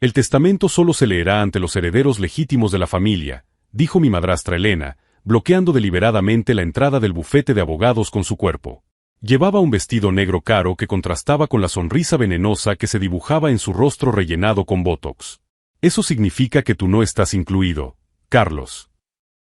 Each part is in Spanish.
El testamento solo se leerá ante los herederos legítimos de la familia, dijo mi madrastra Elena, bloqueando deliberadamente la entrada del bufete de abogados con su cuerpo. Llevaba un vestido negro caro que contrastaba con la sonrisa venenosa que se dibujaba en su rostro rellenado con botox. Eso significa que tú no estás incluido, Carlos.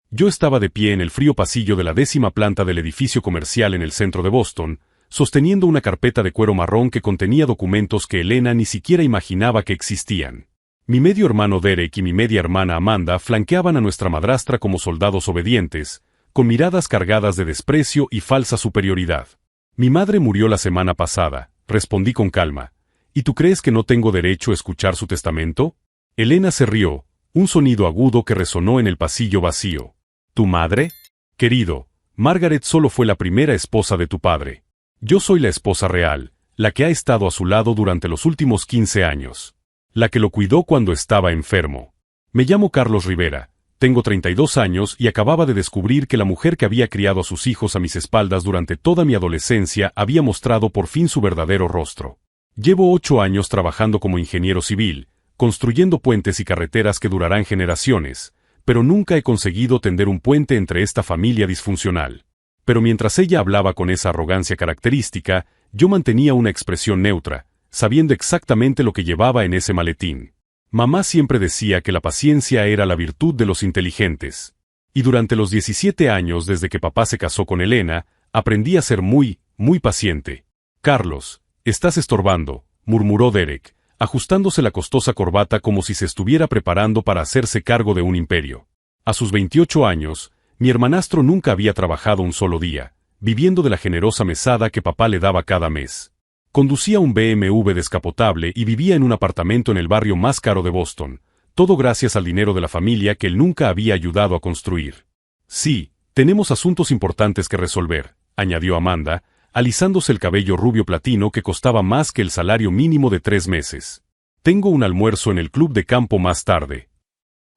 Yo estaba de pie en el frío pasillo de la 10ª planta del edificio comercial en el centro de Boston, sosteniendo una carpeta de cuero marrón que contenía documentos que Elena ni siquiera imaginaba que existían. Mi medio hermano Derek y mi media hermana Amanda flanqueaban a nuestra madrastra como soldados obedientes, con miradas cargadas de desprecio y falsa superioridad. Mi madre murió la semana pasada, respondí con calma. ¿Y tú crees que no tengo derecho a escuchar su testamento? Elena se rió, un sonido agudo que resonó en el pasillo vacío. ¿Tu madre? Querido, Margaret solo fue la primera esposa de tu padre. Yo soy la esposa real, la que ha estado a su lado durante los últimos 15 años. La que lo cuidó cuando estaba enfermo. Me llamo Carlos Rivera, tengo 32 años y acababa de descubrir que la mujer que había criado a sus hijos a mis espaldas durante toda mi adolescencia había mostrado por fin su verdadero rostro. Llevo 8 años trabajando como ingeniero civil, construyendo puentes y carreteras que durarán generaciones, pero nunca he conseguido tender un puente entre esta familia disfuncional. Pero mientras ella hablaba con esa arrogancia característica, yo mantenía una expresión neutra, sabiendo exactamente lo que llevaba en ese maletín. Mamá siempre decía que la paciencia era la virtud de los inteligentes. Y durante los 17 años desde que papá se casó con Elena, aprendí a ser muy paciente. Carlos, estás estorbando, murmuró Derek, ajustándose la costosa corbata como si se estuviera preparando para hacerse cargo de un imperio. A sus 28 años, mi hermanastro nunca había trabajado un solo día, viviendo de la generosa mesada que papá le daba cada mes. Conducía un BMW descapotable y vivía en un apartamento en el barrio más caro de Boston, todo gracias al dinero de la familia que él nunca había ayudado a construir. Sí, tenemos asuntos importantes que resolver, añadió Amanda, alisándose el cabello rubio platino que costaba más que el salario mínimo de 3 meses. Tengo un almuerzo en el club de campo más tarde.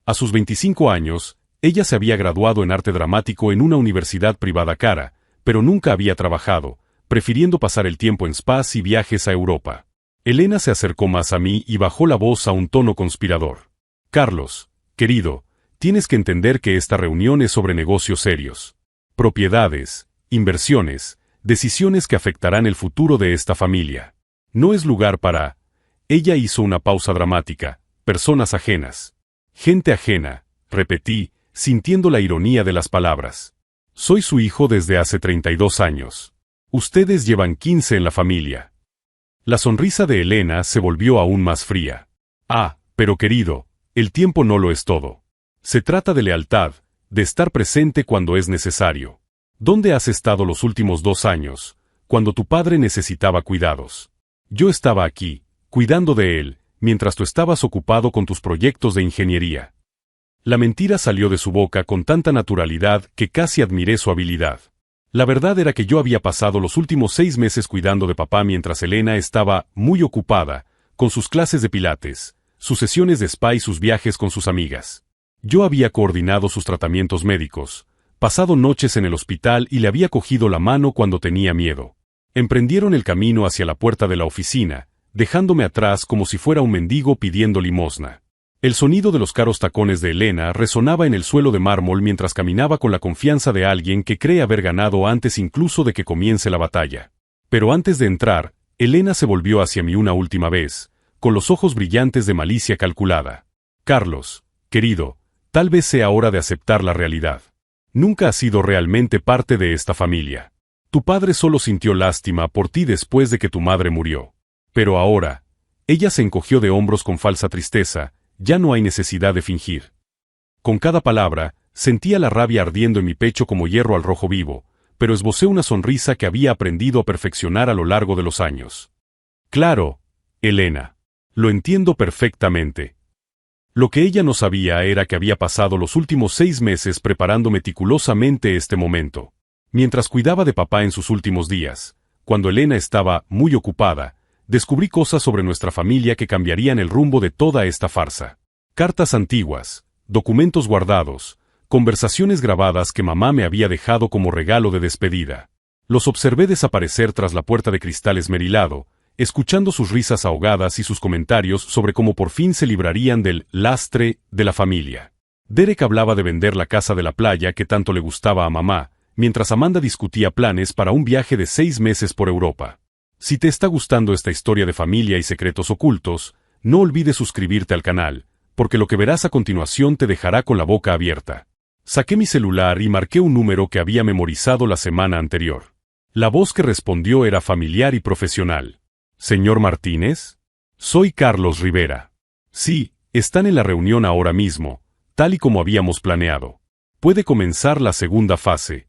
A sus 25 años, ella se había graduado en arte dramático en una universidad privada cara, pero nunca había trabajado, prefiriendo pasar el tiempo en spas y viajes a Europa. Elena se acercó más a mí y bajó la voz a un tono conspirador. Carlos, querido, tienes que entender que esta reunión es sobre negocios serios. Propiedades, inversiones, decisiones que afectarán el futuro de esta familia. No es lugar para... Ella hizo una pausa dramática. Personas ajenas. Gente ajena, repetí, sintiendo la ironía de las palabras. Soy su hijo desde hace 32 años. Ustedes llevan 15 en la familia. La sonrisa de Elena se volvió aún más fría. Ah, pero querido, el tiempo no lo es todo. Se trata de lealtad, de estar presente cuando es necesario. ¿Dónde has estado los últimos 2 años, cuando tu padre necesitaba cuidados? Yo estaba aquí, cuidando de él, mientras tú estabas ocupado con tus proyectos de ingeniería. La mentira salió de su boca con tanta naturalidad que casi admiré su habilidad. La verdad era que yo había pasado los últimos 6 meses cuidando de papá mientras Elena estaba muy ocupada, con sus clases de pilates, sus sesiones de spa y sus viajes con sus amigas. Yo había coordinado sus tratamientos médicos, pasado noches en el hospital y le había cogido la mano cuando tenía miedo. Emprendieron el camino hacia la puerta de la oficina, dejándome atrás como si fuera un mendigo pidiendo limosna. El sonido de los caros tacones de Elena resonaba en el suelo de mármol mientras caminaba con la confianza de alguien que cree haber ganado antes incluso de que comience la batalla. Pero antes de entrar, Elena se volvió hacia mí una última vez, con los ojos brillantes de malicia calculada. Carlos, querido, tal vez sea hora de aceptar la realidad. Nunca has sido realmente parte de esta familia. Tu padre solo sintió lástima por ti después de que tu madre murió. Pero ahora, ella se encogió de hombros con falsa tristeza. Ya no hay necesidad de fingir. Con cada palabra, sentía la rabia ardiendo en mi pecho como hierro al rojo vivo, pero esbocé una sonrisa que había aprendido a perfeccionar a lo largo de los años. Claro, Elena. Lo entiendo perfectamente. Lo que ella no sabía era que había pasado los últimos 6 meses preparando meticulosamente este momento. Mientras cuidaba de papá en sus últimos días, cuando Elena estaba muy ocupada, descubrí cosas sobre nuestra familia que cambiarían el rumbo de toda esta farsa. Cartas antiguas, documentos guardados, conversaciones grabadas que mamá me había dejado como regalo de despedida. Los observé desaparecer tras la puerta de cristal esmerilado, escuchando sus risas ahogadas y sus comentarios sobre cómo por fin se librarían del lastre de la familia. Derek hablaba de vender la casa de la playa que tanto le gustaba a mamá, mientras Amanda discutía planes para un viaje de 6 meses por Europa. Si te está gustando esta historia de familia y secretos ocultos, no olvides suscribirte al canal, porque lo que verás a continuación te dejará con la boca abierta. Saqué mi celular y marqué un número que había memorizado la semana anterior. La voz que respondió era familiar y profesional. ¿Señor Martínez? Soy Carlos Rivera. Sí, están en la reunión ahora mismo, tal y como habíamos planeado. Puede comenzar la segunda fase.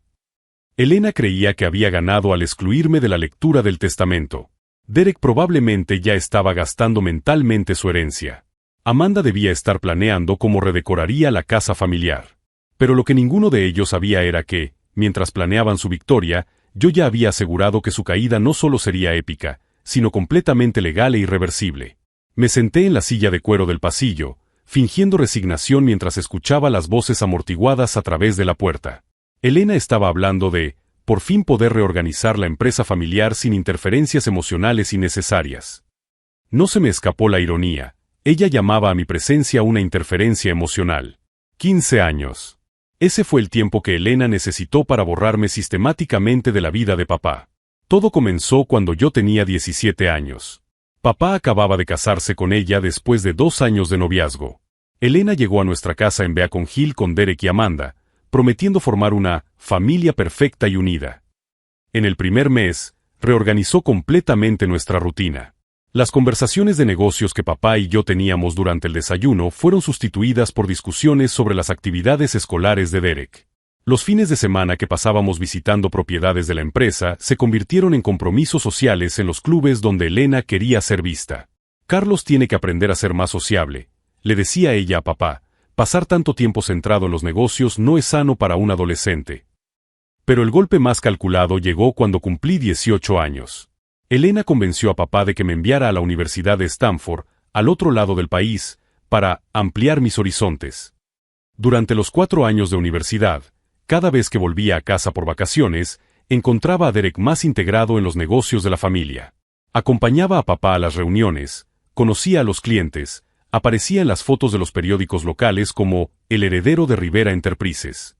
Elena creía que había ganado al excluirme de la lectura del testamento. Derek probablemente ya estaba gastando mentalmente su herencia. Amanda debía estar planeando cómo redecoraría la casa familiar. Pero lo que ninguno de ellos sabía era que, mientras planeaban su victoria, yo ya había asegurado que su caída no solo sería épica, sino completamente legal e irreversible. Me senté en la silla de cuero del pasillo, fingiendo resignación mientras escuchaba las voces amortiguadas a través de la puerta. Elena estaba hablando de, por fin poder reorganizar la empresa familiar sin interferencias emocionales innecesarias. No se me escapó la ironía, ella llamaba a mi presencia una interferencia emocional. 15 años. Ese fue el tiempo que Elena necesitó para borrarme sistemáticamente de la vida de papá. Todo comenzó cuando yo tenía 17 años. Papá acababa de casarse con ella después de 2 años de noviazgo. Elena llegó a nuestra casa en Beacon Hill con Derek y Amanda, prometiendo formar una familia perfecta y unida. En el primer mes, reorganizó completamente nuestra rutina. Las conversaciones de negocios que papá y yo teníamos durante el desayuno fueron sustituidas por discusiones sobre las actividades escolares de Derek. Los fines de semana que pasábamos visitando propiedades de la empresa se convirtieron en compromisos sociales en los clubes donde Elena quería ser vista. Carlos tiene que aprender a ser más sociable, le decía ella a papá. Pasar tanto tiempo centrado en los negocios no es sano para un adolescente. Pero el golpe más calculado llegó cuando cumplí 18 años. Elena convenció a papá de que me enviara a la Universidad de Stanford, al otro lado del país, para ampliar mis horizontes. Durante los 4 años de universidad, cada vez que volvía a casa por vacaciones, encontraba a Derek más integrado en los negocios de la familia. Acompañaba a papá a las reuniones, conocía a los clientes, aparecía en las fotos de los periódicos locales como el heredero de Rivera Enterprises.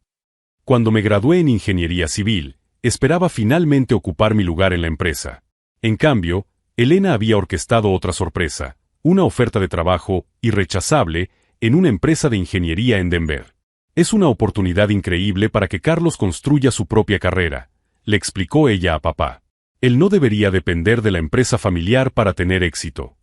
Cuando me gradué en ingeniería civil, esperaba finalmente ocupar mi lugar en la empresa. En cambio, Elena había orquestado otra sorpresa, una oferta de trabajo irrechazable en una empresa de ingeniería en Denver. Es una oportunidad increíble para que Carlos construya su propia carrera, le explicó ella a papá. Él no debería depender de la empresa familiar para tener éxito.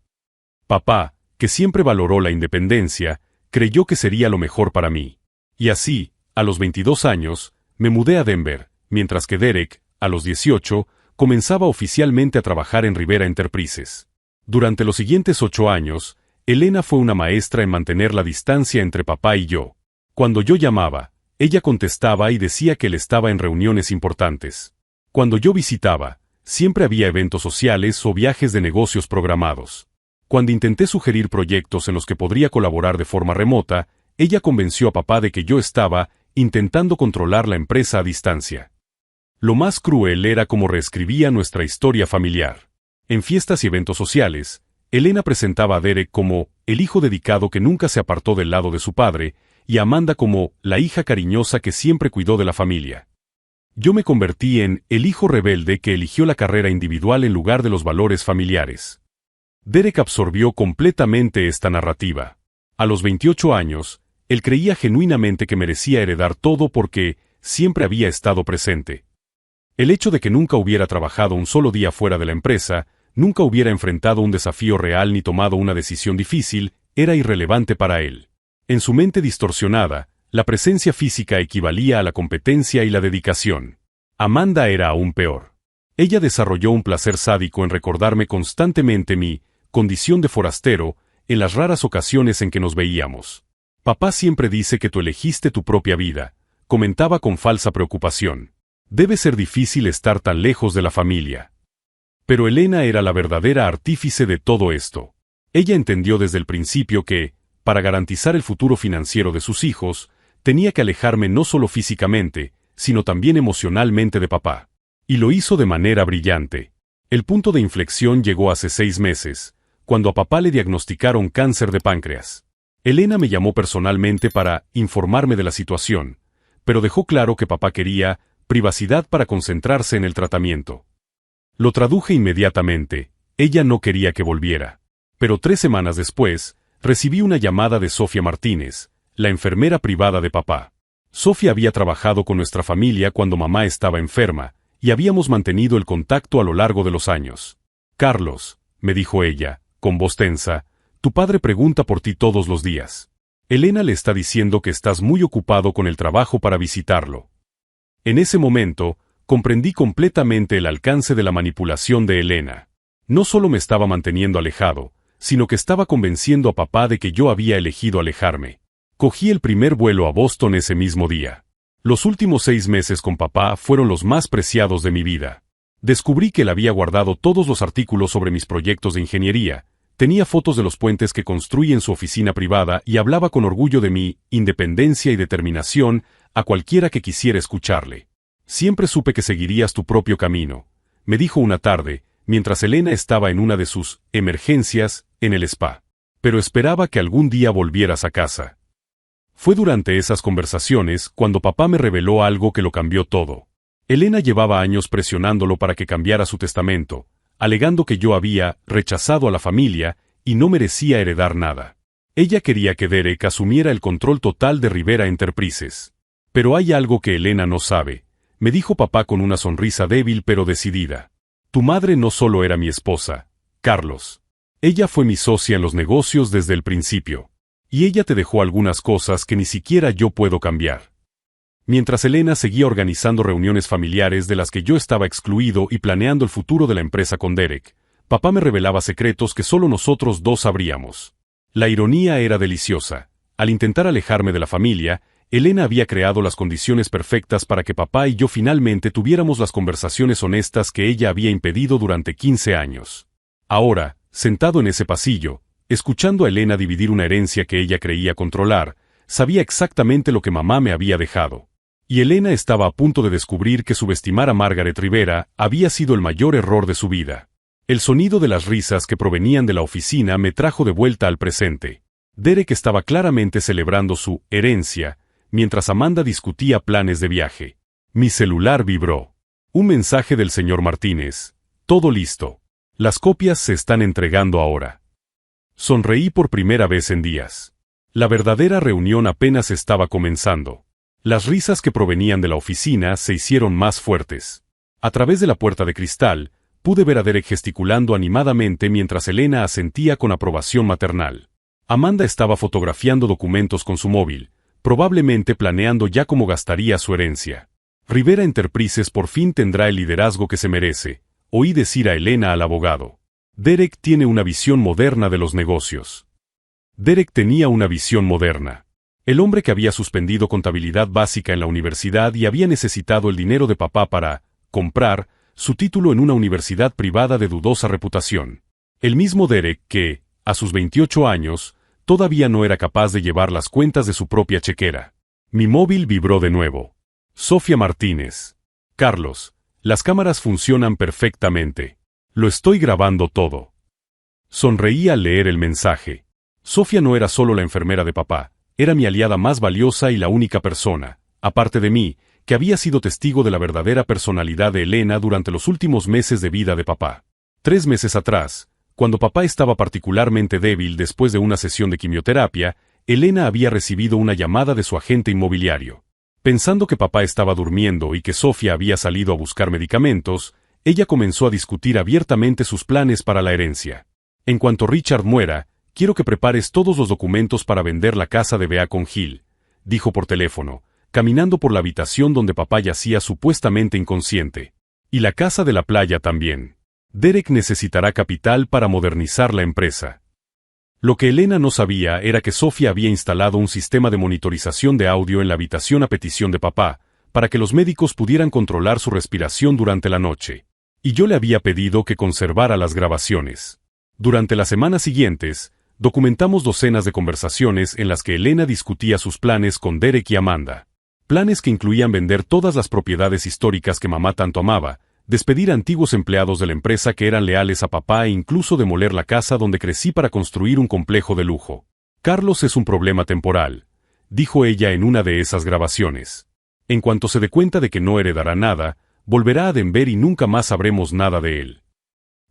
Papá, que siempre valoró la independencia, creyó que sería lo mejor para mí. Y así, a los 22 años, me mudé a Denver, mientras que Derek, a los 18, comenzaba oficialmente a trabajar en Rivera Enterprises. Durante los siguientes 8 años, Elena fue una maestra en mantener la distancia entre papá y yo. Cuando yo llamaba, ella contestaba y decía que él estaba en reuniones importantes. Cuando yo visitaba, siempre había eventos sociales o viajes de negocios programados. Cuando intenté sugerir proyectos en los que podría colaborar de forma remota, ella convenció a papá de que yo estaba intentando controlar la empresa a distancia. Lo más cruel era cómo reescribía nuestra historia familiar. En fiestas y eventos sociales, Elena presentaba a Derek como el hijo dedicado que nunca se apartó del lado de su padre, y a Amanda como la hija cariñosa que siempre cuidó de la familia. Yo me convertí en el hijo rebelde que eligió la carrera individual en lugar de los valores familiares. Derek absorbió completamente esta narrativa. A los 28 años, él creía genuinamente que merecía heredar todo porque siempre había estado presente. El hecho de que nunca hubiera trabajado un solo día fuera de la empresa, nunca hubiera enfrentado un desafío real ni tomado una decisión difícil, era irrelevante para él. En su mente distorsionada, la presencia física equivalía a la competencia y la dedicación. Amanda era aún peor. Ella desarrolló un placer sádico en recordarme constantemente mi condición de forastero en las raras ocasiones en que nos veíamos. Papá siempre dice que tú elegiste tu propia vida, comentaba con falsa preocupación. Debe ser difícil estar tan lejos de la familia. Pero Elena era la verdadera artífice de todo esto. Ella entendió desde el principio que, para garantizar el futuro financiero de sus hijos, tenía que alejarme no solo físicamente, sino también emocionalmente de papá. Y lo hizo de manera brillante. El punto de inflexión llegó hace 6 meses, cuando a papá le diagnosticaron cáncer de páncreas. Elena me llamó personalmente para informarme de la situación, pero dejó claro que papá quería privacidad para concentrarse en el tratamiento. Lo traduje inmediatamente, ella no quería que volviera. Pero 3 semanas después, recibí una llamada de Sofía Martínez, la enfermera privada de papá. Sofía había trabajado con nuestra familia cuando mamá estaba enferma, y habíamos mantenido el contacto a lo largo de los años. Carlos, me dijo ella, con voz tensa, tu padre pregunta por ti todos los días. Elena le está diciendo que estás muy ocupado con el trabajo para visitarlo. En ese momento, comprendí completamente el alcance de la manipulación de Elena. No solo me estaba manteniendo alejado, sino que estaba convenciendo a papá de que yo había elegido alejarme. Cogí el primer vuelo a Boston ese mismo día. Los últimos 6 meses con papá fueron los más preciados de mi vida. Descubrí que él había guardado todos los artículos sobre mis proyectos de ingeniería, tenía fotos de los puentes que construí en su oficina privada y hablaba con orgullo de mi independencia y determinación a cualquiera que quisiera escucharle. Siempre supe que seguirías tu propio camino, me dijo una tarde, mientras Elena estaba en una de sus emergencias en el spa. Pero esperaba que algún día volvieras a casa. Fue durante esas conversaciones cuando papá me reveló algo que lo cambió todo. Elena llevaba años presionándolo para que cambiara su testamento, alegando que yo había rechazado a la familia y no merecía heredar nada. Ella quería que Derek asumiera el control total de Rivera Enterprises. Pero hay algo que Elena no sabe, me dijo papá con una sonrisa débil pero decidida. Tu madre no solo era mi esposa, Carlos. Ella fue mi socia en los negocios desde el principio. Y ella te dejó algunas cosas que ni siquiera yo puedo cambiar. Mientras Elena seguía organizando reuniones familiares de las que yo estaba excluido y planeando el futuro de la empresa con Derek, papá me revelaba secretos que solo nosotros dos sabríamos. La ironía era deliciosa. Al intentar alejarme de la familia, Elena había creado las condiciones perfectas para que papá y yo finalmente tuviéramos las conversaciones honestas que ella había impedido durante 15 años. Ahora, sentado en ese pasillo, escuchando a Elena dividir una herencia que ella creía controlar, sabía exactamente lo que mamá me había dejado. Y Elena estaba a punto de descubrir que subestimar a Margaret Rivera había sido el mayor error de su vida. El sonido de las risas que provenían de la oficina me trajo de vuelta al presente. Derek estaba claramente celebrando su herencia, mientras Amanda discutía planes de viaje. Mi celular vibró. Un mensaje del señor Martínez. Todo listo. Las copias se están entregando ahora. Sonreí por primera vez en días. La verdadera reunión apenas estaba comenzando. Las risas que provenían de la oficina se hicieron más fuertes. A través de la puerta de cristal, pude ver a Derek gesticulando animadamente mientras Elena asentía con aprobación maternal. Amanda estaba fotografiando documentos con su móvil, probablemente planeando ya cómo gastaría su herencia. Rivera Enterprises por fin tendrá el liderazgo que se merece, oí decir a Elena al abogado. Derek tiene una visión moderna de los negocios. Derek tenía una visión moderna. El hombre que había suspendido contabilidad básica en la universidad y había necesitado el dinero de papá para comprar su título en una universidad privada de dudosa reputación. El mismo Derek que, a sus 28 años, todavía no era capaz de llevar las cuentas de su propia chequera. Mi móvil vibró de nuevo. Sofía Martínez. Carlos, las cámaras funcionan perfectamente. Lo estoy grabando todo. Sonreí al leer el mensaje. Sofía no era solo la enfermera de papá, era mi aliada más valiosa y la única persona, aparte de mí, que había sido testigo de la verdadera personalidad de Elena durante los últimos meses de vida de papá. 3 meses atrás, cuando papá estaba particularmente débil después de una sesión de quimioterapia, Elena había recibido una llamada de su agente inmobiliario. Pensando que papá estaba durmiendo y que Sofía había salido a buscar medicamentos, ella comenzó a discutir abiertamente sus planes para la herencia. En cuanto Richard muera, quiero que prepares todos los documentos para vender la casa de Beacon Hill, dijo por teléfono, caminando por la habitación donde papá yacía supuestamente inconsciente. Y la casa de la playa también. Derek necesitará capital para modernizar la empresa. Lo que Elena no sabía era que Sofía había instalado un sistema de monitorización de audio en la habitación a petición de papá, para que los médicos pudieran controlar su respiración durante la noche. Y yo le había pedido que conservara las grabaciones. Durante las semanas siguientes, documentamos docenas de conversaciones en las que Elena discutía sus planes con Derek y Amanda. Planes que incluían vender todas las propiedades históricas que mamá tanto amaba, despedir a antiguos empleados de la empresa que eran leales a papá e incluso demoler la casa donde crecí para construir un complejo de lujo. Carlos es un problema temporal, dijo ella en una de esas grabaciones. En cuanto se dé cuenta de que no heredará nada, volverá a Denver y nunca más sabremos nada de él.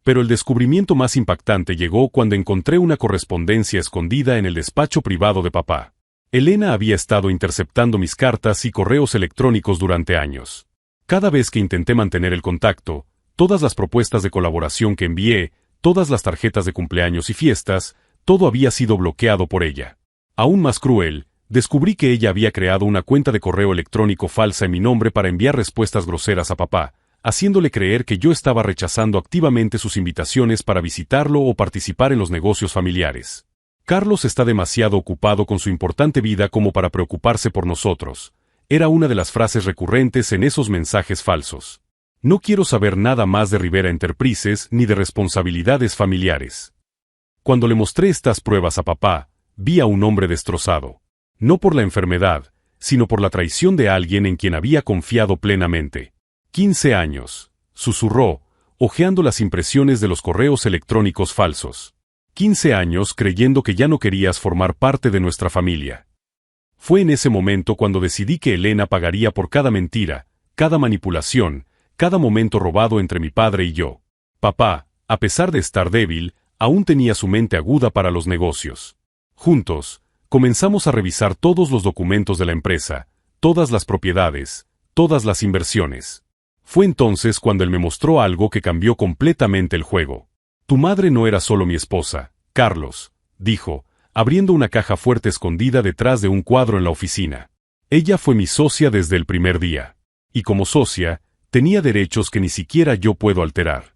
Pero el descubrimiento más impactante llegó cuando encontré una correspondencia escondida en el despacho privado de papá. Elena había estado interceptando mis cartas y correos electrónicos durante años. Cada vez que intenté mantener el contacto, todas las propuestas de colaboración que envié, todas las tarjetas de cumpleaños y fiestas, todo había sido bloqueado por ella. Aún más cruel, descubrí que ella había creado una cuenta de correo electrónico falsa en mi nombre para enviar respuestas groseras a papá, haciéndole creer que yo estaba rechazando activamente sus invitaciones para visitarlo o participar en los negocios familiares. Carlos está demasiado ocupado con su importante vida como para preocuparse por nosotros. Era una de las frases recurrentes en esos mensajes falsos. No quiero saber nada más de Rivera Enterprises ni de responsabilidades familiares. Cuando le mostré estas pruebas a papá, vi a un hombre destrozado. No por la enfermedad, sino por la traición de alguien en quien había confiado plenamente. 15 años, susurró, hojeando las impresiones de los correos electrónicos falsos. 15 años creyendo que ya no querías formar parte de nuestra familia. Fue en ese momento cuando decidí que Elena pagaría por cada mentira, cada manipulación, cada momento robado entre mi padre y yo. Papá, a pesar de estar débil, aún tenía su mente aguda para los negocios. Juntos, comenzamos a revisar todos los documentos de la empresa, todas las propiedades, todas las inversiones. Fue entonces cuando él me mostró algo que cambió completamente el juego. Tu madre no era solo mi esposa, Carlos, dijo, abriendo una caja fuerte escondida detrás de un cuadro en la oficina. Ella fue mi socia desde el primer día. Y como socia, tenía derechos que ni siquiera yo puedo alterar.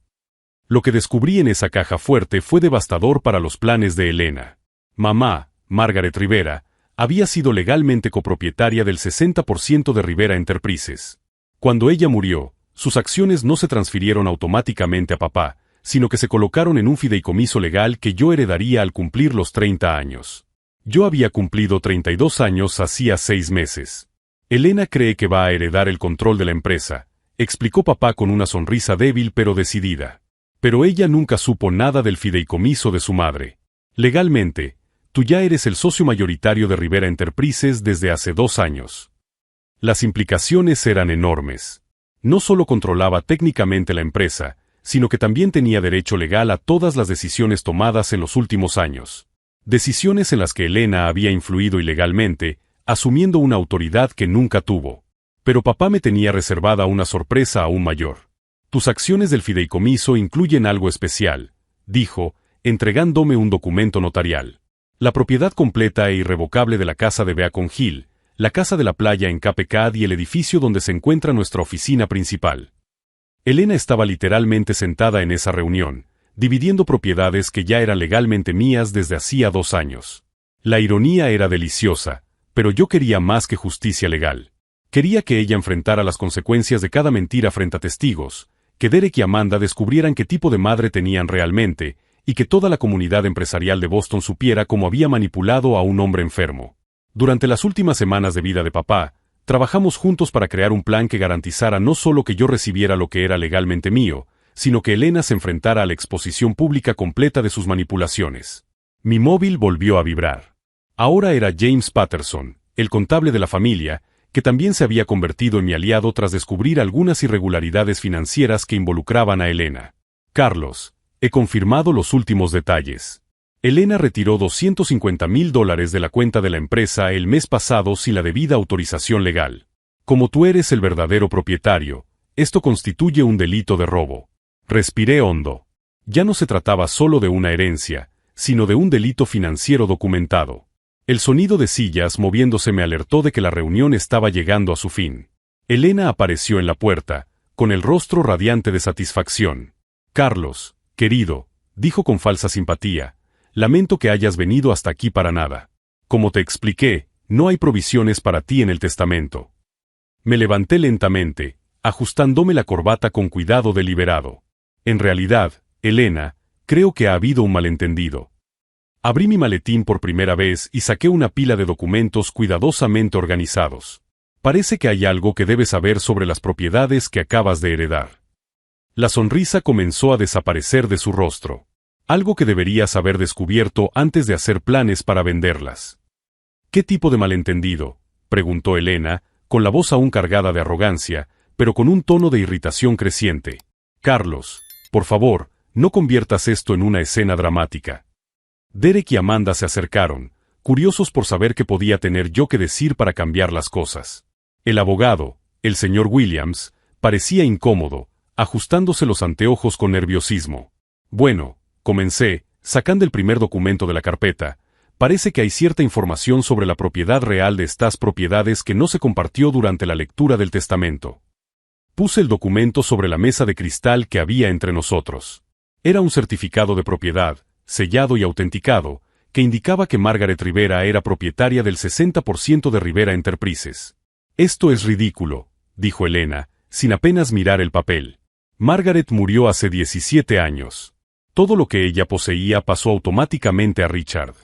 Lo que descubrí en esa caja fuerte fue devastador para los planes de Elena. Mamá, Margaret Rivera, había sido legalmente copropietaria del 60% de Rivera Enterprises. Cuando ella murió, sus acciones no se transfirieron automáticamente a papá, sino que se colocaron en un fideicomiso legal que yo heredaría al cumplir los 30 años. Yo había cumplido 32 años hacía 6 meses. Elena cree que va a heredar el control de la empresa, explicó papá con una sonrisa débil pero decidida. Pero ella nunca supo nada del fideicomiso de su madre. Legalmente, tú ya eres el socio mayoritario de Rivera Enterprises desde hace 2 años. Las implicaciones eran enormes. No solo controlaba técnicamente la empresa, sino que también tenía derecho legal a todas las decisiones tomadas en los últimos años. Decisiones en las que Elena había influido ilegalmente, asumiendo una autoridad que nunca tuvo. Pero papá me tenía reservada una sorpresa aún mayor. Tus acciones del fideicomiso incluyen algo especial, dijo, entregándome un documento notarial. La propiedad completa e irrevocable de la casa de Beacon Hill, la casa de la playa en Cape Cod y el edificio donde se encuentra nuestra oficina principal. Elena estaba literalmente sentada en esa reunión, dividiendo propiedades que ya eran legalmente mías desde hacía 2 años. La ironía era deliciosa, pero yo quería más que justicia legal. Quería que ella enfrentara las consecuencias de cada mentira frente a testigos, que Derek y Amanda descubrieran qué tipo de madre tenían realmente, y que toda la comunidad empresarial de Boston supiera cómo había manipulado a un hombre enfermo. Durante las últimas semanas de vida de papá, trabajamos juntos para crear un plan que garantizara no solo que yo recibiera lo que era legalmente mío, sino que Elena se enfrentara a la exposición pública completa de sus manipulaciones. Mi móvil volvió a vibrar. Ahora era James Patterson, el contable de la familia, que también se había convertido en mi aliado tras descubrir algunas irregularidades financieras que involucraban a Elena. Carlos, he confirmado los últimos detalles. Elena retiró $250,000 de la cuenta de la empresa el mes pasado sin la debida autorización legal. Como tú eres el verdadero propietario, esto constituye un delito de robo. Respiré hondo. Ya no se trataba solo de una herencia, sino de un delito financiero documentado. El sonido de sillas moviéndose me alertó de que la reunión estaba llegando a su fin. Elena apareció en la puerta, con el rostro radiante de satisfacción. Carlos, querido, dijo con falsa simpatía, lamento que hayas venido hasta aquí para nada. Como te expliqué, no hay provisiones para ti en el testamento. Me levanté lentamente, ajustándome la corbata con cuidado deliberado. En realidad, Elena, creo que ha habido un malentendido. Abrí mi maletín por primera vez y saqué una pila de documentos cuidadosamente organizados. Parece que hay algo que debes saber sobre las propiedades que acabas de heredar. La sonrisa comenzó a desaparecer de su rostro. Algo que deberías haber descubierto antes de hacer planes para venderlas. ¿Qué tipo de malentendido?, preguntó Elena, con la voz aún cargada de arrogancia, pero con un tono de irritación creciente. Carlos, por favor, no conviertas esto en una escena dramática. Derek y Amanda se acercaron, curiosos por saber qué podía tener yo que decir para cambiar las cosas. El abogado, el señor Williams, parecía incómodo, ajustándose los anteojos con nerviosismo. Bueno, comencé, sacando el primer documento de la carpeta. Parece que hay cierta información sobre la propiedad real de estas propiedades que no se compartió durante la lectura del testamento. Puse el documento sobre la mesa de cristal que había entre nosotros. Era un certificado de propiedad, sellado y autenticado, que indicaba que Margaret Rivera era propietaria del 60% de Rivera Enterprises. Esto es ridículo, dijo Elena, sin apenas mirar el papel. Margaret murió hace 17 años. Todo lo que ella poseía pasó automáticamente a Richard.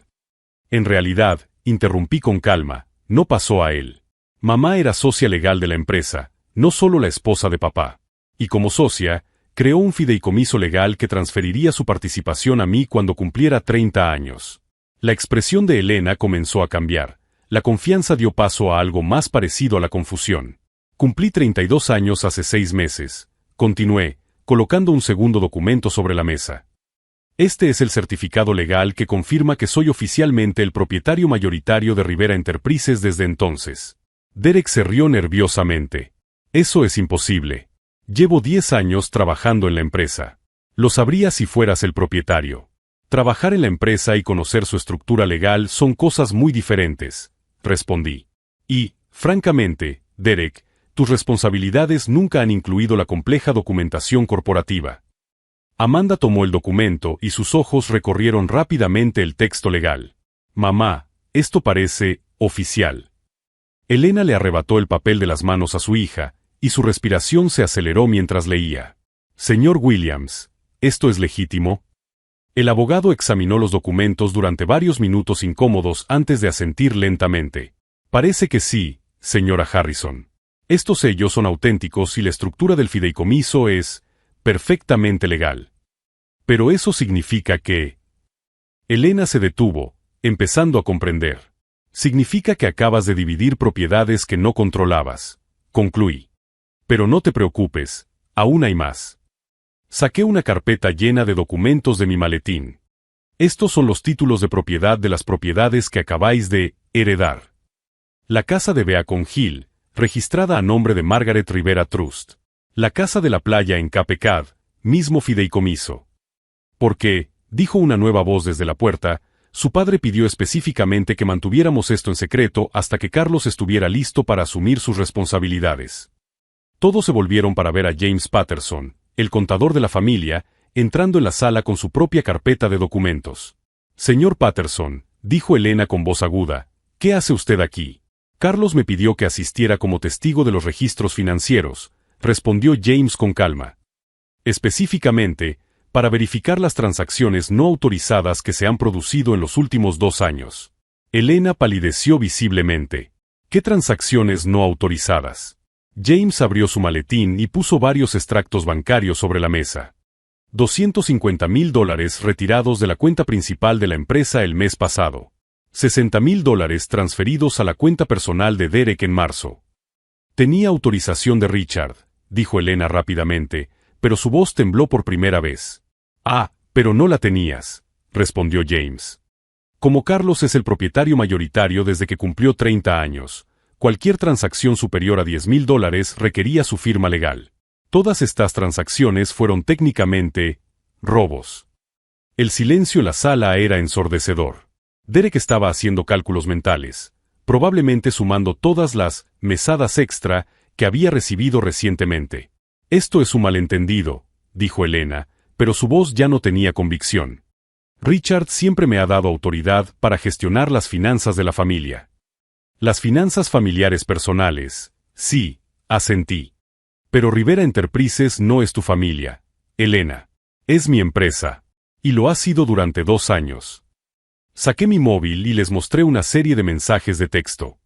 En realidad, interrumpí con calma, no pasó a él. Mamá era socia legal de la empresa, no solo la esposa de papá. Y como socia, creó un fideicomiso legal que transferiría su participación a mí cuando cumpliera 30 años. La expresión de Elena comenzó a cambiar. La confianza dio paso a algo más parecido a la confusión. Cumplí 32 años hace 6 meses. Continué, colocando un segundo documento sobre la mesa. Este es el certificado legal que confirma que soy oficialmente el propietario mayoritario de Rivera Enterprises desde entonces. Derek se rió nerviosamente. Eso es imposible. Llevo 10 años trabajando en la empresa. Lo sabría si fueras el propietario. Trabajar en la empresa y conocer su estructura legal son cosas muy diferentes, respondí. Y, francamente, Derek, tus responsabilidades nunca han incluido la compleja documentación corporativa. Amanda tomó el documento y sus ojos recorrieron rápidamente el texto legal. Mamá, esto parece oficial. Elena le arrebató el papel de las manos a su hija, y su respiración se aceleró mientras leía. Señor Williams, ¿esto es legítimo? El abogado examinó los documentos durante varios minutos incómodos antes de asentir lentamente. Parece que sí, señora Harrison. Estos sellos son auténticos y la estructura del fideicomiso es perfectamente legal. Pero eso significa que... Elena se detuvo, empezando a comprender. Significa que acabas de dividir propiedades que no controlabas, concluí. Pero no te preocupes, aún hay más. Saqué una carpeta llena de documentos de mi maletín. Estos son los títulos de propiedad de las propiedades que acabáis de heredar. La casa de Beacon Hill, registrada a nombre de Margaret Rivera Trust. La casa de la playa en Cape Cod, mismo fideicomiso. Porque, dijo una nueva voz desde la puerta, su padre pidió específicamente que mantuviéramos esto en secreto hasta que Carlos estuviera listo para asumir sus responsabilidades. Todos se volvieron para ver a James Patterson, el contador de la familia, entrando en la sala con su propia carpeta de documentos. Señor Patterson, dijo Elena con voz aguda, ¿qué hace usted aquí? Carlos me pidió que asistiera como testigo de los registros financieros, respondió James con calma. Específicamente, para verificar las transacciones no autorizadas que se han producido en los últimos 2 años. Elena palideció visiblemente. ¿Qué transacciones no autorizadas? James abrió su maletín y puso varios extractos bancarios sobre la mesa. $250,000 retirados de la cuenta principal de la empresa el mes pasado. $60,000 transferidos a la cuenta personal de Derek en marzo. Tenía autorización de Richard, dijo Elena rápidamente, pero su voz tembló por primera vez. Ah, pero no la tenías, respondió James. Como Carlos es el propietario mayoritario desde que cumplió 30 años, cualquier transacción superior a $10,000 requería su firma legal. Todas estas transacciones fueron técnicamente robos. El silencio en la sala era ensordecedor. Derek estaba haciendo cálculos mentales, probablemente sumando todas las mesadas extra que había recibido recientemente. Esto es un malentendido, dijo Elena, pero su voz ya no tenía convicción. Richard siempre me ha dado autoridad para gestionar las finanzas de la familia. Las finanzas familiares personales, sí, asentí. Pero Rivera Enterprises no es tu familia, Elena. Es mi empresa. Y lo ha sido durante 2 años. Saqué mi móvil y les mostré una serie de mensajes de texto.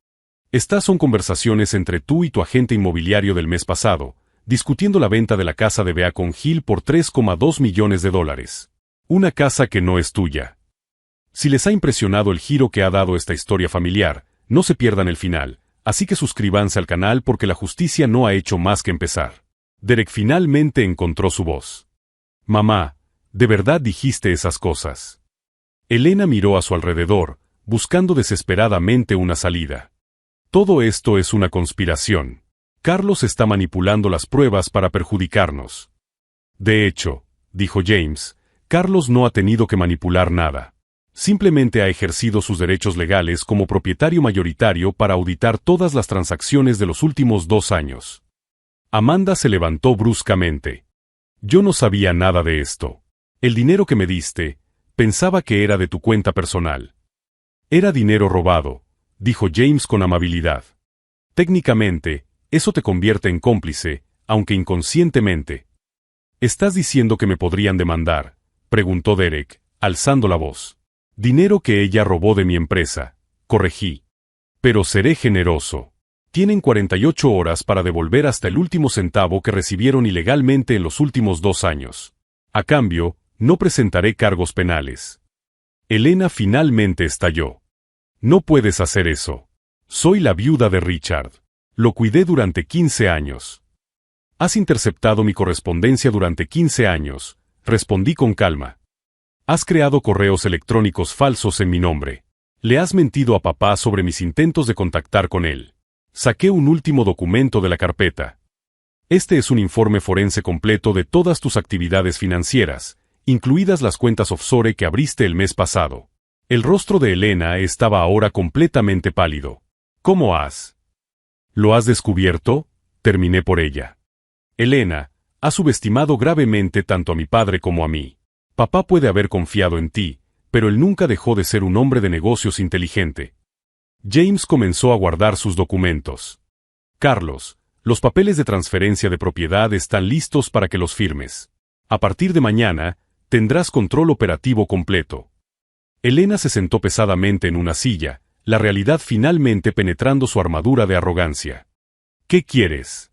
Estas son conversaciones entre tú y tu agente inmobiliario del mes pasado, discutiendo la venta de la casa de Beacon Hill por $3,2 millones. Una casa que no es tuya. Si les ha impresionado el giro que ha dado esta historia familiar, no se pierdan el final, así que suscríbanse al canal porque la justicia no ha hecho más que empezar. Derek finalmente encontró su voz. Mamá, ¿de verdad dijiste esas cosas? Elena miró a su alrededor, buscando desesperadamente una salida. Todo esto es una conspiración. Carlos está manipulando las pruebas para perjudicarnos. De hecho, dijo James, Carlos no ha tenido que manipular nada. Simplemente ha ejercido sus derechos legales como propietario mayoritario para auditar todas las transacciones de los últimos 2 años. Amanda se levantó bruscamente. Yo no sabía nada de esto. El dinero que me diste, pensaba que era de tu cuenta personal. Era dinero robado, dijo James con amabilidad. Técnicamente, eso te convierte en cómplice, aunque inconscientemente. ¿Estás diciendo que me podrían demandar?, preguntó Derek, alzando la voz. Dinero que ella robó de mi empresa, corregí. Pero seré generoso. Tienen 48 horas para devolver hasta el último centavo que recibieron ilegalmente en los últimos 2 años. A cambio, no presentaré cargos penales. Elena finalmente estalló. No puedes hacer eso. Soy la viuda de Richard. Lo cuidé durante 15 años. Has interceptado mi correspondencia durante 15 años, respondí con calma. Has creado correos electrónicos falsos en mi nombre. Le has mentido a papá sobre mis intentos de contactar con él. Saqué un último documento de la carpeta. Este es un informe forense completo de todas tus actividades financieras, incluidas las cuentas offshore que abriste el mes pasado. El rostro de Elena estaba ahora completamente pálido. ¿Cómo has? ¿Lo has descubierto? Terminé por ella. Elena, has subestimado gravemente tanto a mi padre como a mí. Papá puede haber confiado en ti, pero él nunca dejó de ser un hombre de negocios inteligente. James comenzó a guardar sus documentos. Carlos, los papeles de transferencia de propiedad están listos para que los firmes. A partir de mañana, tendrás control operativo completo. Elena se sentó pesadamente en una silla, la realidad finalmente penetrando su armadura de arrogancia. ¿Qué quieres?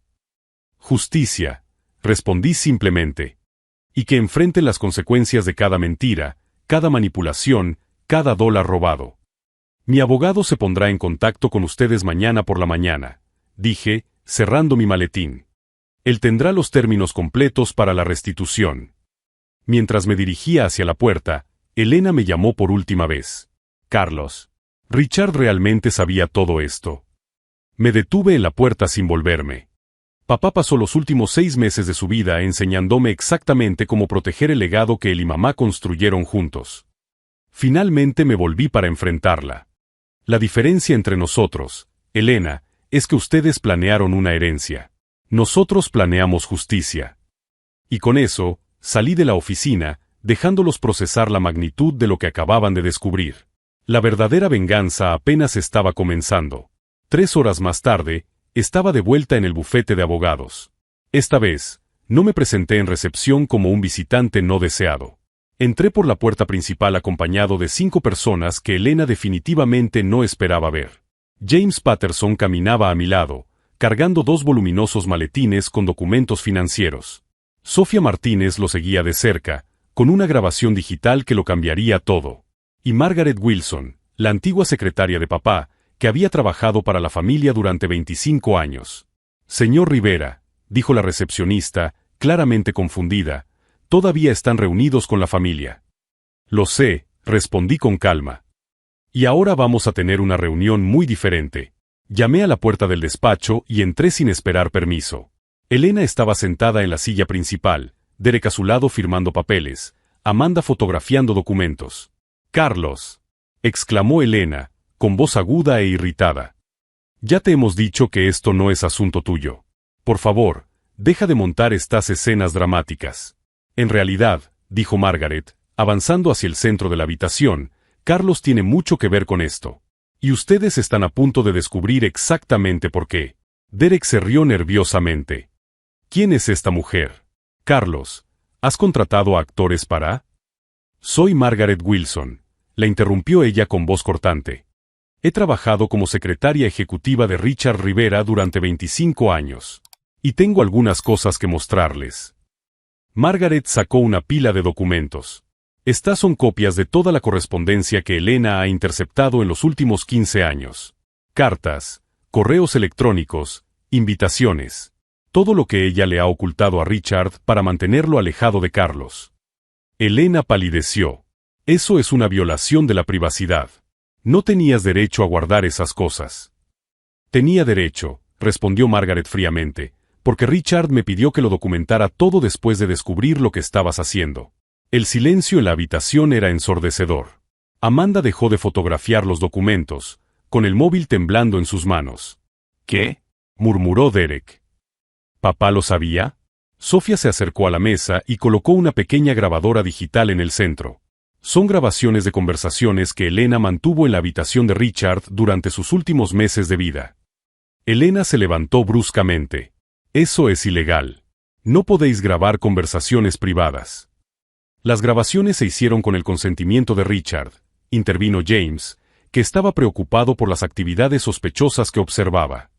Justicia, respondí simplemente. Y que enfrenten las consecuencias de cada mentira, cada manipulación, cada dólar robado. Mi abogado se pondrá en contacto con ustedes mañana por la mañana, dije, cerrando mi maletín. Él tendrá los términos completos para la restitución. Mientras me dirigía hacia la puerta, Elena me llamó por última vez. Carlos. Richard realmente sabía todo esto. Me detuve en la puerta sin volverme. Papá pasó los últimos 6 meses de su vida enseñándome exactamente cómo proteger el legado que él y mamá construyeron juntos. Finalmente me volví para enfrentarla. La diferencia entre nosotros, Elena, es que ustedes planearon una herencia. Nosotros planeamos justicia. Y con eso, salí de la oficina, dejándolos procesar la magnitud de lo que acababan de descubrir. La verdadera venganza apenas estaba comenzando. 3 horas más tarde, estaba de vuelta en el bufete de abogados. Esta vez, no me presenté en recepción como un visitante no deseado. Entré por la puerta principal acompañado de 5 personas que Elena definitivamente no esperaba ver. James Patterson caminaba a mi lado, cargando 2 voluminosos maletines con documentos financieros. Sofía Martínez lo seguía de cerca, con una grabación digital que lo cambiaría todo. Y Margaret Wilson, la antigua secretaria de papá, que había trabajado para la familia durante 25 años. Señor Rivera, dijo la recepcionista, claramente confundida, todavía están reunidos con la familia. Lo sé, respondí con calma. Y ahora vamos a tener una reunión muy diferente. Llamé a la puerta del despacho y entré sin esperar permiso. Elena estaba sentada en la silla principal, Derek a su lado firmando papeles, Amanda fotografiando documentos. Carlos, exclamó Elena, con voz aguda e irritada. Ya te hemos dicho que esto no es asunto tuyo. Por favor, deja de montar estas escenas dramáticas. En realidad, dijo Margaret, avanzando hacia el centro de la habitación, Carlos tiene mucho que ver con esto. Y ustedes están a punto de descubrir exactamente por qué. Derek se rió nerviosamente. ¿Quién es esta mujer? Carlos, ¿has contratado a actores para? Soy Margaret Wilson, la interrumpió ella con voz cortante. He trabajado como secretaria ejecutiva de Richard Rivera durante 25 años. Y tengo algunas cosas que mostrarles. Margaret sacó una pila de documentos. Estas son copias de toda la correspondencia que Elena ha interceptado en los últimos 15 años. Cartas, correos electrónicos, invitaciones. Todo lo que ella le ha ocultado a Richard para mantenerlo alejado de Carlos. Elena palideció. Eso es una violación de la privacidad. No tenías derecho a guardar esas cosas. Tenía derecho, respondió Margaret fríamente, porque Richard me pidió que lo documentara todo después de descubrir lo que estabas haciendo. El silencio en la habitación era ensordecedor. Amanda dejó de fotografiar los documentos, con el móvil temblando en sus manos. ¿Qué? Murmuró Derek. ¿Papá lo sabía? Sofía se acercó a la mesa y colocó una pequeña grabadora digital en el centro. Son grabaciones de conversaciones que Elena mantuvo en la habitación de Richard durante sus últimos meses de vida. Elena se levantó bruscamente. Eso es ilegal. No podéis grabar conversaciones privadas. Las grabaciones se hicieron con el consentimiento de Richard, intervino James, que estaba preocupado por las actividades sospechosas que observaba.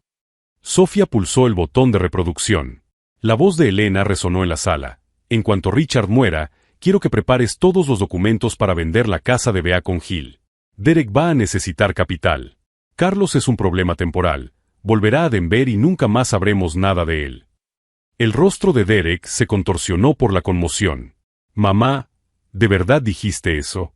Sofía pulsó el botón de reproducción. La voz de Elena resonó en la sala. En cuanto Richard muera, quiero que prepares todos los documentos para vender la casa de Beacon Hill. Derek va a necesitar capital. Carlos es un problema temporal. Volverá a Denver y nunca más sabremos nada de él. El rostro de Derek se contorsionó por la conmoción. Mamá, ¿de verdad dijiste eso?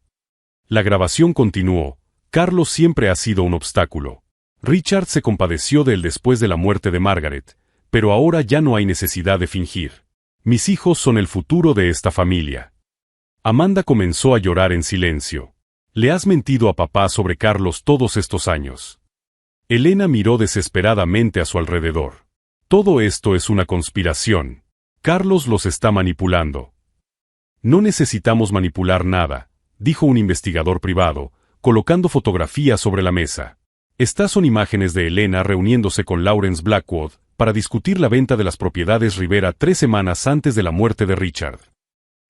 La grabación continuó. Carlos siempre ha sido un obstáculo. Richard se compadeció de él después de la muerte de Margaret, pero ahora ya no hay necesidad de fingir. Mis hijos son el futuro de esta familia. Amanda comenzó a llorar en silencio. ¿Le has mentido a papá sobre Carlos todos estos años? Elena miró desesperadamente a su alrededor. Todo esto es una conspiración. Carlos los está manipulando. No necesitamos manipular nada, dijo un investigador privado, colocando fotografías sobre la mesa. Estas son imágenes de Elena reuniéndose con Lawrence Blackwood para discutir la venta de las propiedades Rivera 3 semanas antes de la muerte de Richard.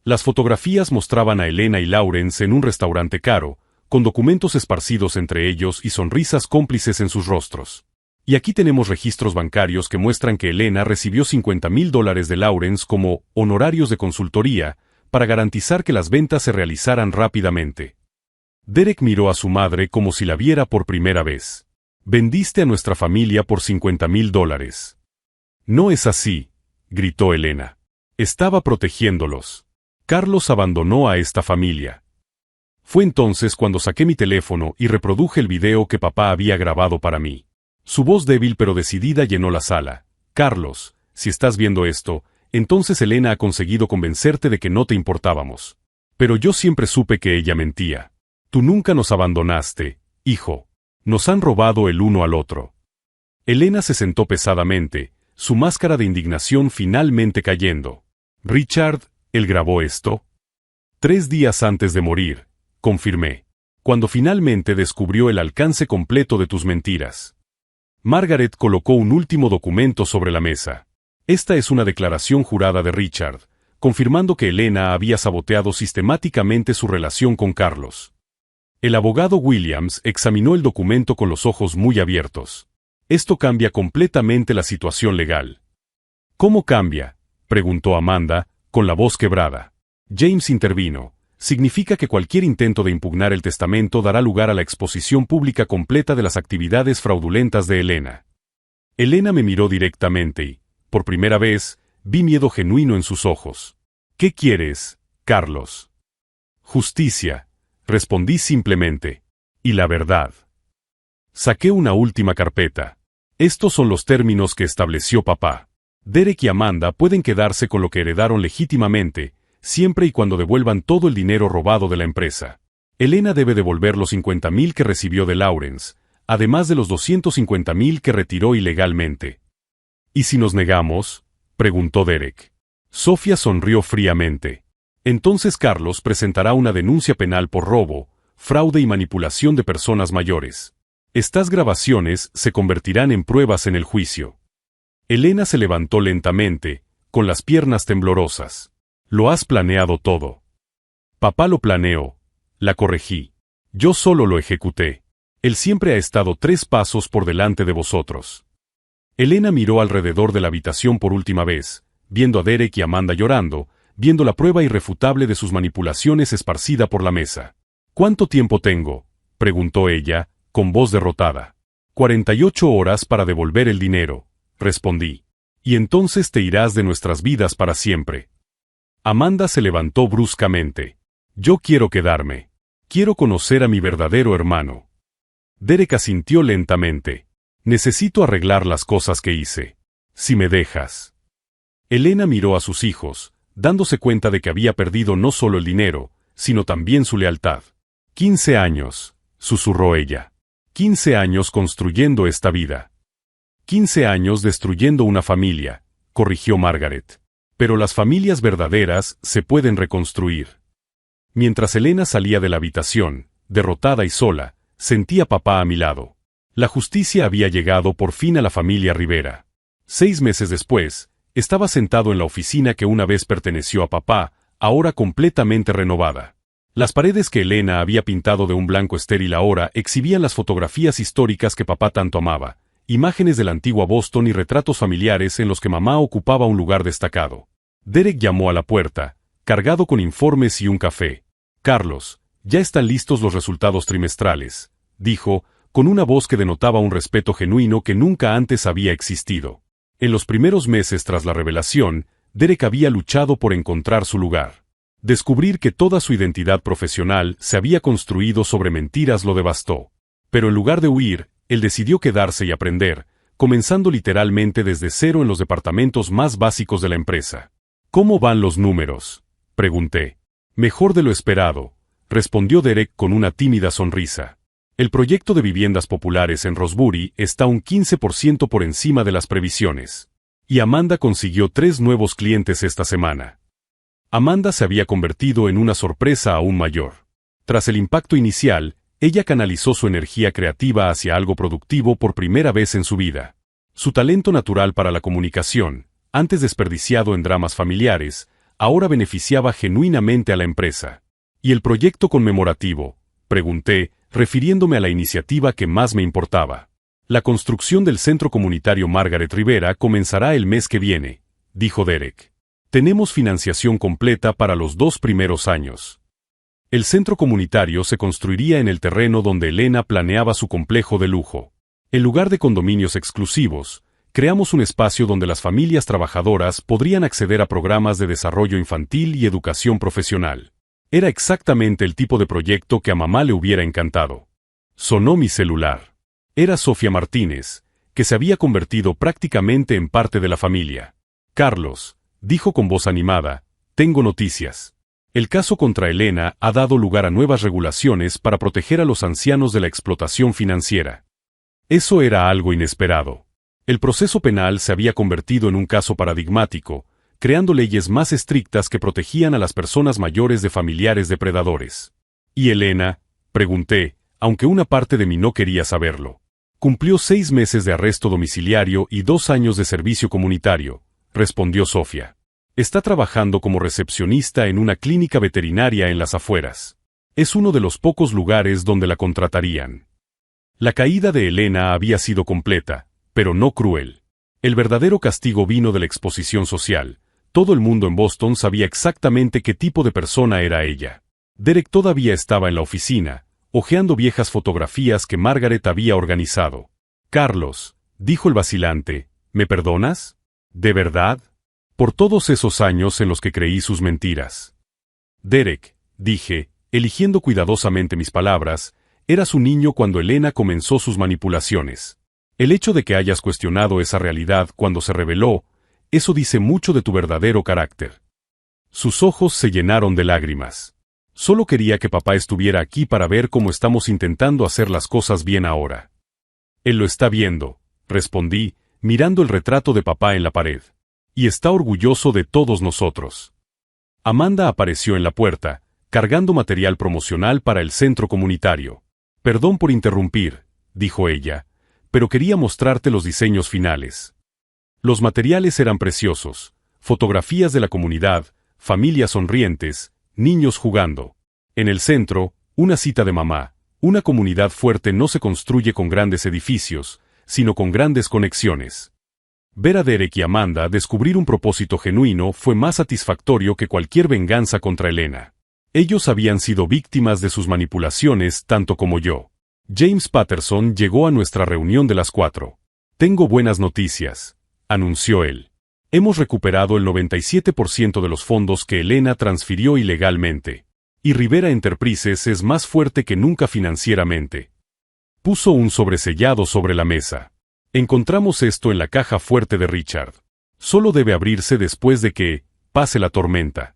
Las fotografías mostraban a Elena y Lawrence en un restaurante caro, con documentos esparcidos entre ellos y sonrisas cómplices en sus rostros. Y aquí tenemos registros bancarios que muestran que Elena recibió $50,000 de Lawrence como honorarios de consultoría para garantizar que las ventas se realizaran rápidamente. Derek miró a su madre como si la viera por primera vez. Vendiste a nuestra familia por $50,000. No es así, gritó Elena. Estaba protegiéndolos. Carlos abandonó a esta familia. Fue entonces cuando saqué mi teléfono y reproduje el video que papá había grabado para mí. Su voz débil pero decidida llenó la sala. Carlos, si estás viendo esto, entonces Elena ha conseguido convencerte de que no te importábamos. Pero yo siempre supe que ella mentía. Tú nunca nos abandonaste, hijo. Nos han robado el uno al otro. Elena se sentó pesadamente, su máscara de indignación finalmente cayendo. Richard, ¿él grabó esto? 3 días antes de morir, confirmé. Cuando finalmente descubrió el alcance completo de tus mentiras. Margaret colocó un último documento sobre la mesa. Esta es una declaración jurada de Richard, confirmando que Elena había saboteado sistemáticamente su relación con Carlos. El abogado Williams examinó el documento con los ojos muy abiertos. Esto cambia completamente la situación legal. ¿Cómo cambia?, preguntó Amanda, con la voz quebrada. James intervino. Significa que cualquier intento de impugnar el testamento dará lugar a la exposición pública completa de las actividades fraudulentas de Elena. Elena me miró directamente y, por primera vez, vi miedo genuino en sus ojos. ¿Qué quieres, Carlos? Justicia, respondí simplemente. Y la verdad. Saqué una última carpeta. Estos son los términos que estableció papá. Derek y Amanda pueden quedarse con lo que heredaron legítimamente, siempre y cuando devuelvan todo el dinero robado de la empresa. Elena debe devolver los $50,000 que recibió de Lawrence, además de los $250,000 que retiró ilegalmente. ¿Y si nos negamos?, preguntó Derek. Sofía sonrió fríamente. Entonces Carlos presentará una denuncia penal por robo, fraude y manipulación de personas mayores. Estas grabaciones se convertirán en pruebas en el juicio. Elena se levantó lentamente, con las piernas temblorosas. Lo has planeado todo. Papá lo planeó, la corregí. Yo solo lo ejecuté. Él siempre ha estado 3 pasos por delante de vosotros. Elena miró alrededor de la habitación por última vez, viendo a Derek y Amanda llorando, viendo la prueba irrefutable de sus manipulaciones esparcida por la mesa. ¿Cuánto tiempo tengo?, preguntó ella, con voz derrotada. 48 horas para devolver el dinero, respondí. Y entonces te irás de nuestras vidas para siempre. Amanda se levantó bruscamente. Yo quiero quedarme. Quiero conocer a mi verdadero hermano. Derek asintió lentamente. Necesito arreglar las cosas que hice. Si me dejas. Elena miró a sus hijos, dándose cuenta de que había perdido no solo el dinero, sino también su lealtad. 15 años, susurró ella. 15 años construyendo esta vida. 15 años destruyendo una familia, corrigió Margaret. Pero las familias verdaderas se pueden reconstruir. Mientras Elena salía de la habitación, derrotada y sola, sentía a papá a mi lado. La justicia había llegado por fin a la familia Rivera. 6 meses después, estaba sentado en la oficina que una vez perteneció a papá, ahora completamente renovada. Las paredes que Elena había pintado de un blanco estéril ahora exhibían las fotografías históricas que papá tanto amaba, imágenes de la antigua Boston y retratos familiares en los que mamá ocupaba un lugar destacado. Derek llamó a la puerta, cargado con informes y un café. Carlos, ya están listos los resultados trimestrales, dijo, con una voz que denotaba un respeto genuino que nunca antes había existido. En los primeros meses tras la revelación, Derek había luchado por encontrar su lugar. Descubrir que toda su identidad profesional se había construido sobre mentiras lo devastó. Pero en lugar de huir, él decidió quedarse y aprender, comenzando literalmente desde cero en los departamentos más básicos de la empresa. ¿Cómo van los números?, pregunté. Mejor de lo esperado, respondió Derek con una tímida sonrisa. El proyecto de viviendas populares en Rosebury está un 15% por encima de las previsiones. Y Amanda consiguió 3 nuevos clientes esta semana. Amanda se había convertido en una sorpresa aún mayor. Tras el impacto inicial, ella canalizó su energía creativa hacia algo productivo por primera vez en su vida. Su talento natural para la comunicación, antes desperdiciado en dramas familiares, ahora beneficiaba genuinamente a la empresa. ¿Y el proyecto conmemorativo?, pregunté, refiriéndome a la iniciativa que más me importaba. La construcción del Centro Comunitario Margaret Rivera comenzará el mes que viene, dijo Derek. Tenemos financiación completa para los 2 primeros años. El centro comunitario se construiría en el terreno donde Elena planeaba su complejo de lujo. En lugar de condominios exclusivos, creamos un espacio donde las familias trabajadoras podrían acceder a programas de desarrollo infantil y educación profesional. Era exactamente el tipo de proyecto que a mamá le hubiera encantado. Sonó mi celular. Era Sofía Martínez, que se había convertido prácticamente en parte de la familia. Carlos, dijo con voz animada, tengo noticias. El caso contra Elena ha dado lugar a nuevas regulaciones para proteger a los ancianos de la explotación financiera. Eso era algo inesperado. El proceso penal se había convertido en un caso paradigmático, creando leyes más estrictas que protegían a las personas mayores de familiares depredadores. ¿Y Elena?, pregunté, aunque una parte de mí no quería saberlo. Cumplió 6 meses de arresto domiciliario y 2 años de servicio comunitario, respondió Sofía. Está trabajando como recepcionista en una clínica veterinaria en las afueras. Es uno de los pocos lugares donde la contratarían. La caída de Elena había sido completa, pero no cruel. El verdadero castigo vino de la exposición social. Todo el mundo en Boston sabía exactamente qué tipo de persona era ella. Derek todavía estaba en la oficina, hojeando viejas fotografías que Margaret había organizado. Carlos, dijo el vacilante, ¿me perdonas? ¿De verdad? Por todos esos años en los que creí sus mentiras. Derek, dije, eligiendo cuidadosamente mis palabras, eras un niño cuando Elena comenzó sus manipulaciones. El hecho de que hayas cuestionado esa realidad cuando se reveló, eso dice mucho de tu verdadero carácter. Sus ojos se llenaron de lágrimas. Solo quería que papá estuviera aquí para ver cómo estamos intentando hacer las cosas bien ahora. Él lo está viendo, respondí, mirando el retrato de papá en la pared. Y está orgulloso de todos nosotros. Amanda apareció en la puerta, cargando material promocional para el centro comunitario. Perdón por interrumpir, dijo ella, pero quería mostrarte los diseños finales. Los materiales eran preciosos, fotografías de la comunidad, familias sonrientes, niños jugando. En el centro, una cita de mamá. Una comunidad fuerte no se construye con grandes edificios, sino con grandes conexiones. Ver a Derek y Amanda descubrir un propósito genuino fue más satisfactorio que cualquier venganza contra Elena. Ellos habían sido víctimas de sus manipulaciones tanto como yo. James Patterson llegó a nuestra reunión de las 4. Tengo buenas noticias, anunció él. Hemos recuperado el 97% de los fondos que Elena transfirió ilegalmente. Y Rivera Enterprises es más fuerte que nunca financieramente. Puso un sobresellado sobre la mesa. Encontramos esto en la caja fuerte de Richard. Solo debe abrirse después de que pase la tormenta.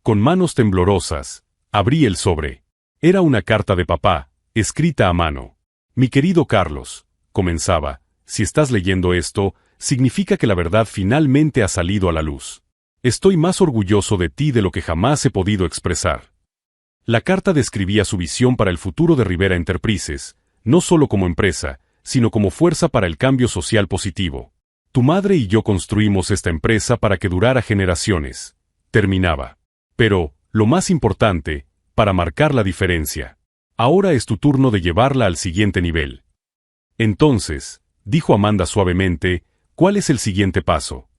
Con manos temblorosas, abrí el sobre. Era una carta de papá, escrita a mano. Mi querido Carlos, comenzaba, si estás leyendo esto, significa que la verdad finalmente ha salido a la luz. Estoy más orgulloso de ti de lo que jamás he podido expresar. La carta describía su visión para el futuro de Rivera Enterprises, no solo como empresa, sino como fuerza para el cambio social positivo. Tu madre y yo construimos esta empresa para que durara generaciones. Terminaba. Pero, lo más importante, para marcar la diferencia. Ahora es tu turno de llevarla al siguiente nivel. Entonces, dijo Amanda suavemente, ¿cuál es el siguiente paso?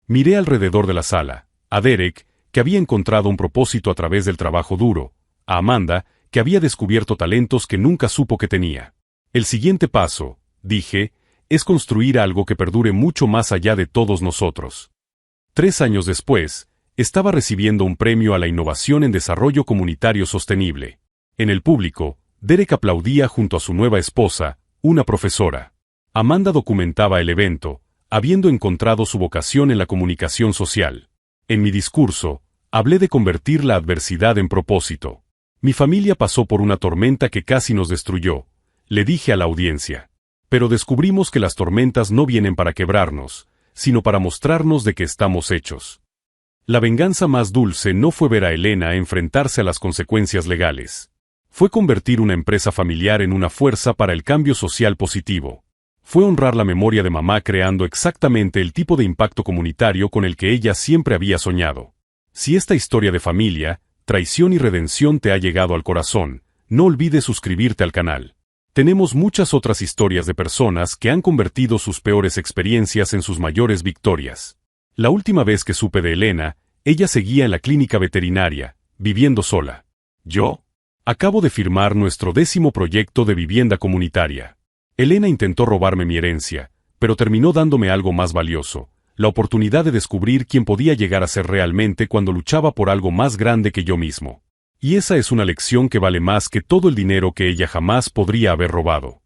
Miré alrededor de la sala, a Derek, que había encontrado un propósito a través del trabajo duro, a Amanda, que había descubierto talentos que nunca supo que tenía. El siguiente paso, dije, es construir algo que perdure mucho más allá de todos nosotros. 3 años después, estaba recibiendo un premio a la innovación en desarrollo comunitario sostenible. En el público, Derek aplaudía junto a su nueva esposa, una profesora. Amanda documentaba el evento, habiendo encontrado su vocación en la comunicación social. En mi discurso, hablé de convertir la adversidad en propósito. Mi familia pasó por una tormenta que casi nos destruyó, le dije a la audiencia. Pero descubrimos que las tormentas no vienen para quebrarnos, sino para mostrarnos de qué estamos hechos. La venganza más dulce no fue ver a Elena enfrentarse a las consecuencias legales. Fue convertir una empresa familiar en una fuerza para el cambio social positivo. Fue honrar la memoria de mamá creando exactamente el tipo de impacto comunitario con el que ella siempre había soñado. Si esta historia de familia, traición y redención te ha llegado al corazón, no olvides suscribirte al canal. Tenemos muchas otras historias de personas que han convertido sus peores experiencias en sus mayores victorias. La última vez que supe de Elena, ella seguía en la clínica veterinaria, viviendo sola. ¿Yo? Acabo de firmar nuestro 10º proyecto de vivienda comunitaria. Elena intentó robarme mi herencia, pero terminó dándome algo más valioso, la oportunidad de descubrir quién podía llegar a ser realmente cuando luchaba por algo más grande que yo mismo. Y esa es una lección que vale más que todo el dinero que ella jamás podría haber robado.